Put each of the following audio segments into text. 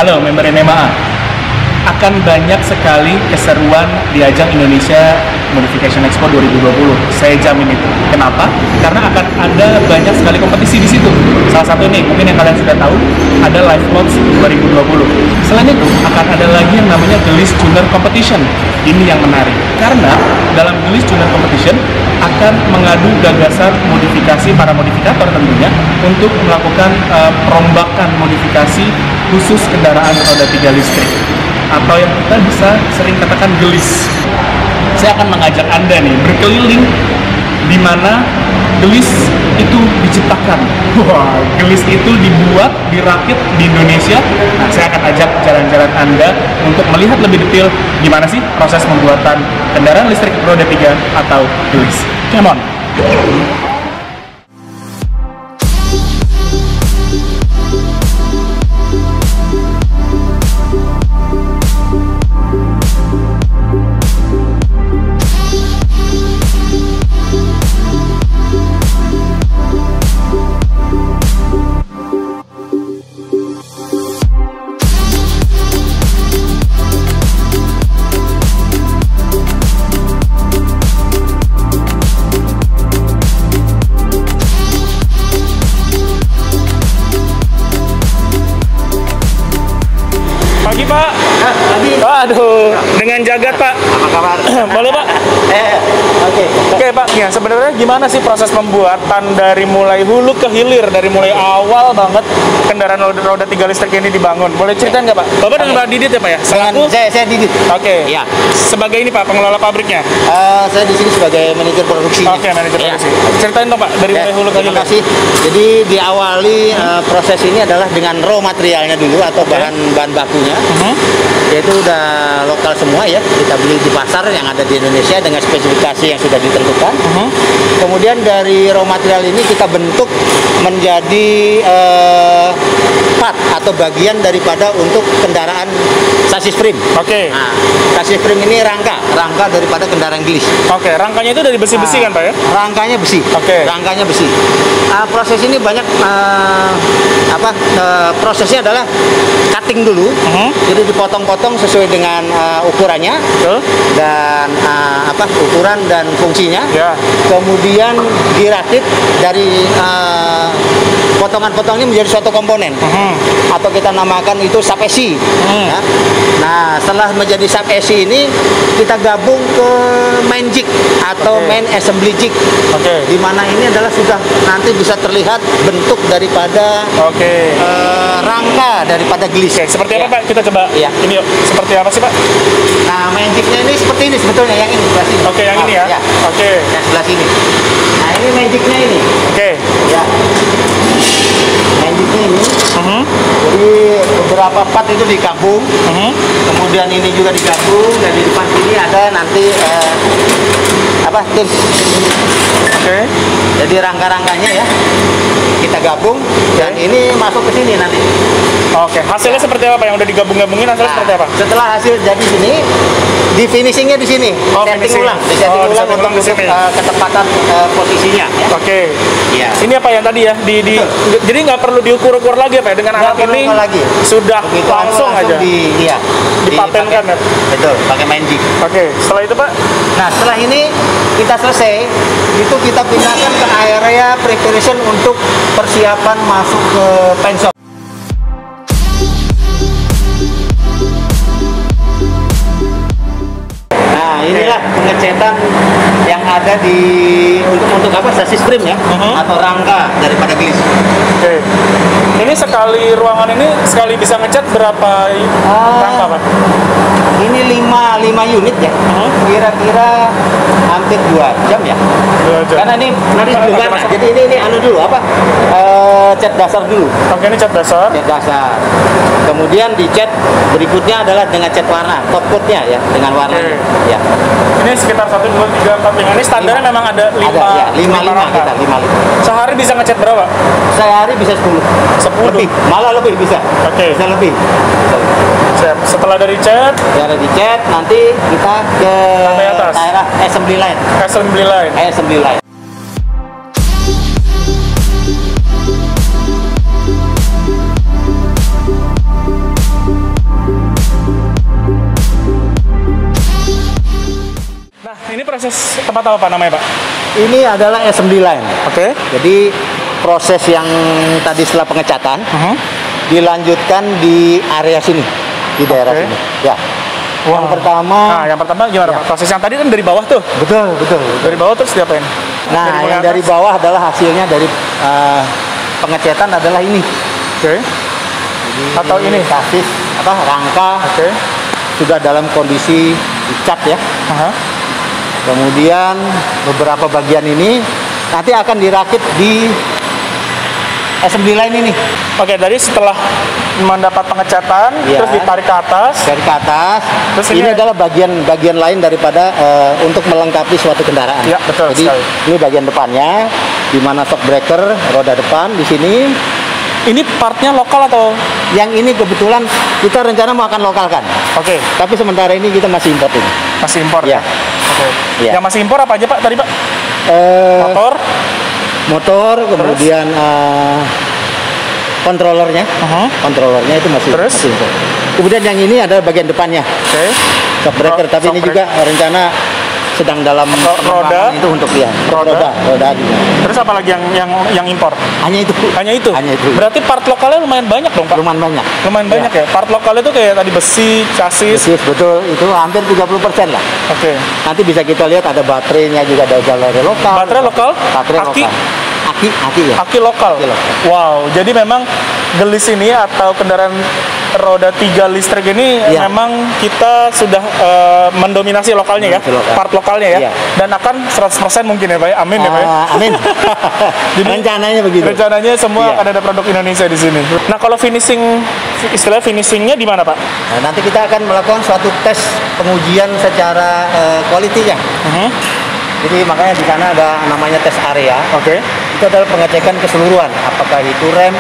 Halo member NMAA, akan banyak sekali keseruan di ajang Indonesia Modification Expo 2020. Saya jamin itu. Kenapa? Karena akan ada banyak sekali kompetisi di situ. Salah satu nih, mungkin yang kalian sudah tahu, ada Live Lots 2020. Selain itu, akan ada lagi yang namanya Gelis Tuner Competition. Ini yang menarik, karena dalam Gelis Tuner Competition akan mengadu gagasan modifikasi para modifikator tentunya untuk melakukan perombakan modifikasi khusus kendaraan roda 3 listrik, atau yang kita bisa sering katakan gelis. Saya akan mengajak Anda nih berkeliling di mana gelis itu diciptakan. Wah, gelis itu dibuat, dirakit di Indonesia. Nah, saya akan ajak jalan-jalan Anda untuk melihat lebih detail gimana sih proses pembuatan kendaraan listrik roda 3 atau gelis. Come on! Pagi Pak. Pagi. Aduh, dengan Jagat Pak. Apa kabar? Boleh Pak? Oke Pak, ya sebenarnya gimana sih proses pembuatan dari mulai hulu ke hilir, dari mulai awal banget kendaraan roda 3 listrik ini dibangun? Boleh ceritain nggak Pak? Bapak dengan Pak Didit ya Pak ya? Selaku? Saya Didit. Oke. Ya. Sebagai ini Pak, pengelola pabriknya? Saya di sini sebagai manajer produksi. Oke, manajer produksi. Ceritain dong Pak, dari mulai hulu ke hilir. Terima kasih. Jadi diawali proses ini adalah dengan raw materialnya dulu atau bahan bakunya. Yaitu udah lokal semua ya, kita beli di pasar yang ada di Indonesia dengan spesifikasi yang sudah ditentukan. Kemudian dari raw material ini kita bentuk menjadi part atau bagian daripada untuk kendaraan sasis frame. Oke. Nah, sasis frame ini rangka daripada kendaraan gelis. Oke, rangkanya itu dari besi-besi kan Pak ya? Rangkanya besi. Oke. Rangkanya besi. Proses ini banyak prosesnya adalah cutting dulu. Jadi dipotong-potong sesuai dengan ukurannya. Dan ukuran dan fungsinya. Ya. Kemudian dirakit dari potongan-potong ini menjadi suatu komponen. Atau kita namakan itu sub-esi. Ya. Nah, setelah menjadi sub-esi ini kita gabung ke main jig atau main assembly jig. Di mana ini adalah sudah nanti bisa terlihat bentuk daripada rangka daripada gelis. Seperti apa Pak? Kita coba. Ya. Ini yuk. Seperti apa sih Pak? Nah, main jignya ini seperti ini sebetulnya, yang ini sebelah sini. Oke, yang ini ya. Ya. Oke. Yang sebelah sini. Nah, ini main jignya ini. Oke. Ya. Magic ini, jadi beberapa part itu digabung, kemudian ini juga digabung, dan di depan sini ada nanti tim. Jadi rangka-rangkanya ya kita gabung dan ini masuk ke sini nanti. Hasilnya seperti apa yang udah digabung-gabungin? Hasilnya seperti apa? Setelah hasil jadi sini, di finishingnya di sini, setting ulang untuk ketepatan posisinya. Ya. Ya. Ini apa yang tadi ya? Jadi nggak perlu diukur-ukur lagi apa ya? Dengan alat ini lagi. Sudah begitu langsung aja. Dipatenkan ya? Betul, pakai main jig. Setelah itu Pak? Nah, setelah ini kita selesai, itu kita pindahkan ke area preparation untuk persiapan masuk ke paint shop. Nah, inilah pengecetan yang ada di untuk apa, sasis frame ya, atau rangka daripada gelis. Ini sekali ruangan ini sekali bisa ngecat berapa rangka Pak? Ini 5 unit ya, kira-kira hampir 2 jam ya. 2 jam. Karena ini nanti belum warna, jadi ini dulu cat dasar dulu. Ini cat dasar. Cat dasar. Kemudian di cat berikutnya adalah dengan cat warna, top coatnya ya, dengan warna. Ya. Ini sekitar 1, 2, 3, 4, 5. Ini standarnya memang ada 5. Ada, ya, 5 kita. Sehari bisa ngecat berapa? Sehari bisa 10. Lebih, malah lebih bisa. Bisa lebih. Setelah dari cat, nanti kita ke daerah assembly line. Assembly line. Ini proses tempat apa Pak namanya Pak? Ini adalah assembly line. Oke. Jadi proses yang tadi setelah pengecatan dilanjutkan di area sini, di daerah sini. Ya. Yang pertama. Nah, yang pertama gimana Pak? Proses yang tadi kan dari bawah tuh. Betul. Dari bawah terus diapain? Nah, yang dari bawah adalah hasilnya dari pengecatan adalah ini. Oke. Atau ini sasis rangka. Oke. Sudah dalam kondisi dicat ya. Kemudian beberapa bagian ini nanti akan dirakit di assembly line ini. Oke, tadi setelah mendapat pengecatan, terus ditarik ke atas. Dari ke atas. Terus ini adalah bagian lain daripada untuk melengkapi suatu kendaraan. Ya, betul. Jadi sekali. ini bagian depannya, di mana shock breaker roda depan di sini. Ini partnya lokal atau? Yang ini kebetulan kita rencana mau akan lokalkan. Oke. Tapi sementara ini kita masih import ini. Masih impor? Ya. Oke. Ya. Yang masih impor apa aja Pak tadi Pak? Motor, kemudian kontrolernya. Kontrolernya itu masih impor. Kemudian yang ini adalah bagian depannya. Oke. Shock breaker, tapi ini juga rencana sedang dalam roda itu untuk roda juga. Terus apa lagi yang impor? Hanya itu. Berarti part lokalnya lumayan banyak dong Pak? Lumayan banyak ya. Part lokalnya itu kayak tadi besi, chassis. Betul, itu hampir 30% lah. Oke. Nanti bisa kita lihat ada baterainya juga, ada baterai lokal. Baterai lokal? Aki lokal. Wow, jadi memang Gelis ini atau kendaraan roda 3 listrik ini memang kita sudah mendominasi lokalnya part lokalnya ya. Dan akan 100% mungkin ya Pak. Amin ya Pak. Amin. Jadi rencananya begitu. Rencananya semua akan ada produk Indonesia di sini. Nah, kalau finishingnya di mana Pak? Nah, nanti kita akan melakukan suatu tes pengujian secara quality-nya. Jadi makanya di sana ada namanya tes area. Oke. Itu adalah pengecekan keseluruhan, apakah itu rem,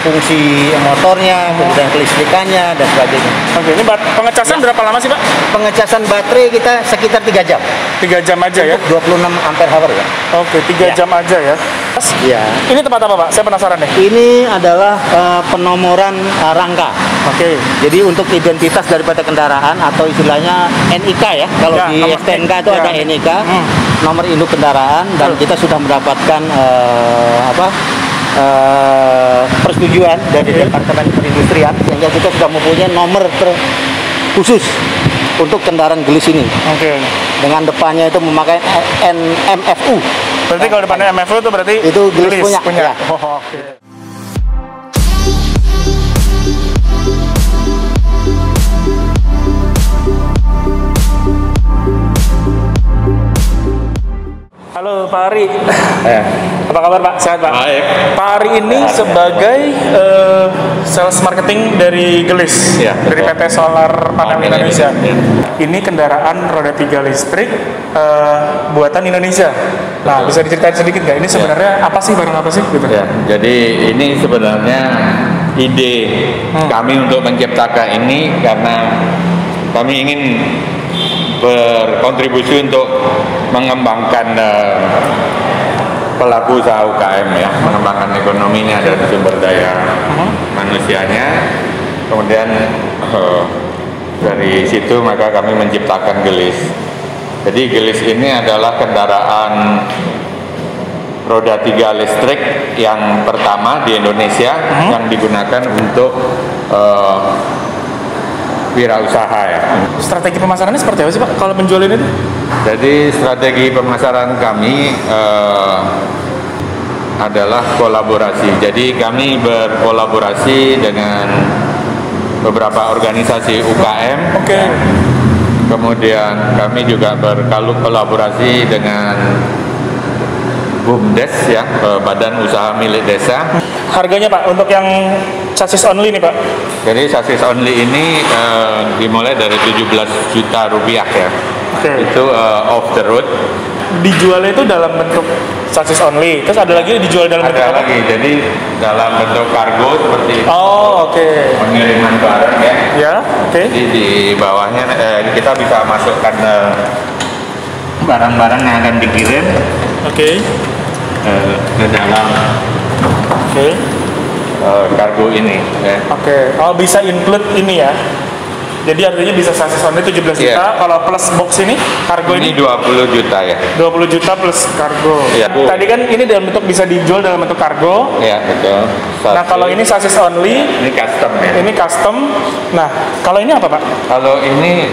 fungsi motornya, kemudian kelistrikannya dan sebagainya. Oke, ini pengecasan berapa lama sih Pak? Pengecasan baterai kita sekitar 3 jam. 3 jam aja ya? 26 ampere hour ya. Oke, 3 jam aja ya. Iya. Ini tempat apa Pak? Saya penasaran nih. Ini adalah penomoran rangka. Oke. Jadi untuk identitas daripada kendaraan atau istilahnya NIK ya. Kalau di STNK itu ada NIK, nomor induk kendaraan, dan kita sudah mendapatkan persetujuan dari Departemen Perindustrian, sehingga kita sudah mempunyai nomor khusus untuk kendaraan Gelis ini. Oke. Dengan depannya itu memakai MFU. Berarti kalau depannya MFU itu berarti itu Gelis punya. Ya. Oh, oke. Halo Pak Ari. Apa kabar Pak? Sehat Pak? Baik. Pak Ari ini sebagai sales marketing dari Gelis, dari PT Solar Panel Indonesia. Ini kendaraan roda 3 listrik buatan Indonesia. Nah, bisa diceritain sedikit nggak? Ini sebenarnya apa sih, barang apa sih? Gitu. Ya, jadi ini sebenarnya ide kami untuk menciptakan ini karena kami ingin berkontribusi untuk mengembangkan pelaku usaha UKM ya, mengembangkan ekonominya dan sumber daya manusianya. Kemudian dari situ maka kami menciptakan Gelis. Jadi Gelis ini adalah kendaraan roda 3 listrik yang pertama di Indonesia yang digunakan untuk wirausaha ya. Strategi pemasarannya seperti apa sih Pak kalau penjualan itu? Jadi strategi pemasaran kami adalah kolaborasi. Jadi kami berkolaborasi dengan beberapa organisasi UKM. Oke. Kemudian kami juga berkolaborasi dengan BUMDes ya, Badan Usaha Milik Desa. Harganya Pak untuk yang chassis only nih Pak? Jadi chassis only ini dimulai dari 17 juta rupiah ya. Itu off the road. Dijualnya itu dalam bentuk chassis only. Terus ada lagi dijual dalam bentuk apa? Ada lagi, jadi dalam bentuk kargo seperti itu. Oh, oke. Pengiriman barang ya. Ya, oke. Jadi di bawahnya kita bisa masukkan barang-barang yang akan dikirim. Oke. Ke dalam. Oke. Kargo ini ya. Oke. Oh, bisa include ini ya. Jadi artinya bisa sasis only 17 juta. Iya. Kalau plus box ini kargo Ini ini 20 juta ya. 20 juta plus kargo. Iya. Tadi kan ini dalam bentuk bisa dijual dalam bentuk kargo. Iya, betul. Nah, kalau ini sasis only, ini custom ya. ini custom. Nah, kalau ini apa, Pak? Kalau ini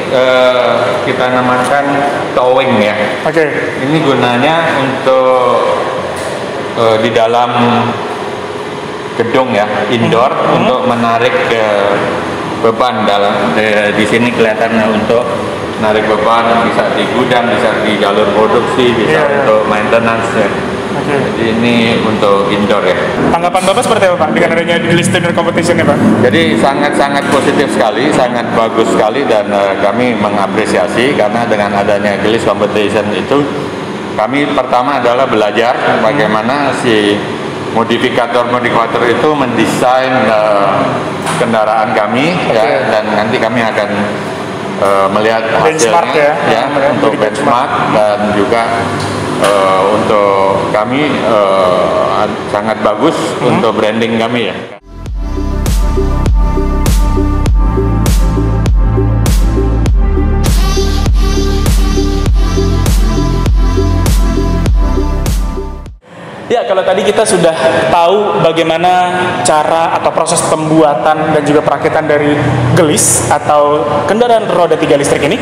kita namakan towing ya. Oke. Ini gunanya untuk di dalam gedung ya, indoor, untuk menarik beban dalam di sini kelihatan untuk narik beban, bisa di gudang, bisa di jalur produksi, bisa Iya, iya. untuk maintenance ya. Oke. Jadi ini untuk indoor ya. Tanggapan Bapak seperti apa, Pak, dengan adanya Gelis Trainer Competition ya, Pak? Jadi sangat-sangat positif sekali, sangat bagus sekali, dan kami mengapresiasi karena dengan adanya Gelis Competition itu kami pertama adalah belajar bagaimana si modifikator itu mendesain kendaraan kami ya, dan nanti kami akan melihat Benchmark hasilnya ya. untuk Jadi benchmark, dan juga untuk kami sangat bagus untuk branding kami ya. Ya, kalau tadi kita sudah tahu bagaimana cara atau proses pembuatan dan juga perakitan dari Gelis atau kendaraan roda 3 listrik ini,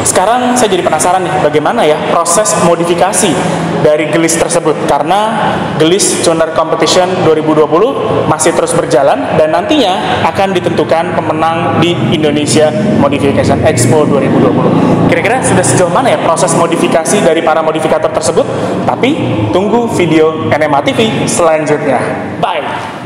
sekarang saya jadi penasaran nih, bagaimana ya proses modifikasi dari Gelis tersebut, karena Gelis Tuner Competition 2020 masih terus berjalan dan nantinya akan ditentukan pemenang di Indonesia Modification Expo 2020. Kira-kira sudah sejauh mana ya proses modifikasi dari para modifikator tersebut? Tapi tunggu video NMA TV selanjutnya. Bye!